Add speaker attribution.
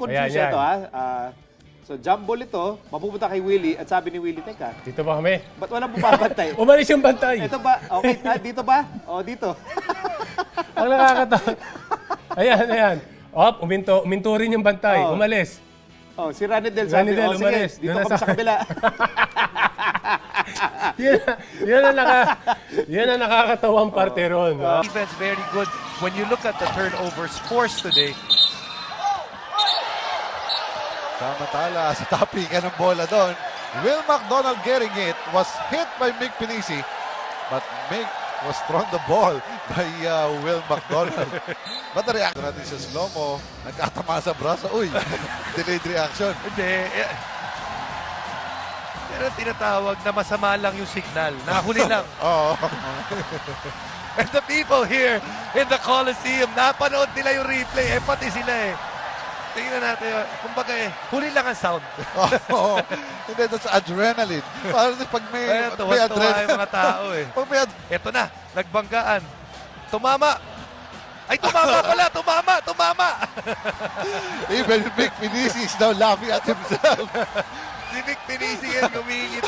Speaker 1: confuse
Speaker 2: Ayan,
Speaker 1: ito, ha? So, jump ball ito, mapupunta kay Willie, at sabi ni Willie, teka,
Speaker 2: Dito ba kami?
Speaker 1: ba't walang bumabantay?
Speaker 2: Umalis yung bantay.
Speaker 1: Ito ba? Okay, dito ba? O, dito.
Speaker 2: Ang nakakatawa. Ayan. Uminto rin yung bantay.
Speaker 1: Oo.
Speaker 2: Umalis.
Speaker 1: Oh, si Ranidel sabi,
Speaker 2: Ranidel,
Speaker 1: sige,
Speaker 2: umalis.
Speaker 1: dito
Speaker 2: Doon
Speaker 1: kami
Speaker 2: na
Speaker 1: sa kabila.
Speaker 2: Yan ang nakakatawang parte ron.
Speaker 3: Defense very good. When you look at the turnovers forced today,
Speaker 4: Samantala, sa tapikan ng bola doon, Will McDonald getting it, was hit by Mick Pinisi, but Mick was thrown the ball by Will McDonald. But the reaction natin sa slow-mo, nagkatama sa braso, uy, delayed reaction.
Speaker 3: hindi. Pero tinatawag na masama lang yung signal. Nahuli lang.
Speaker 4: Oo.
Speaker 3: And the people here in the Coliseum, napanood nila yung replay. Pati sila Tingnan natin yun. Kumbaga huli lang ang sound.
Speaker 4: Oo. Hindi, that's adrenaline. Parang pag may
Speaker 3: Tuwa-tuwa yung
Speaker 4: adrenaline.
Speaker 3: mga tao
Speaker 4: Pag may
Speaker 3: Ito na, nagbanggaan. Tumama. Ay, tumama pala! Tumama!
Speaker 4: even Mick Pinisi is now laughing at himself.
Speaker 3: Si Vic Pinisi yan, gumingit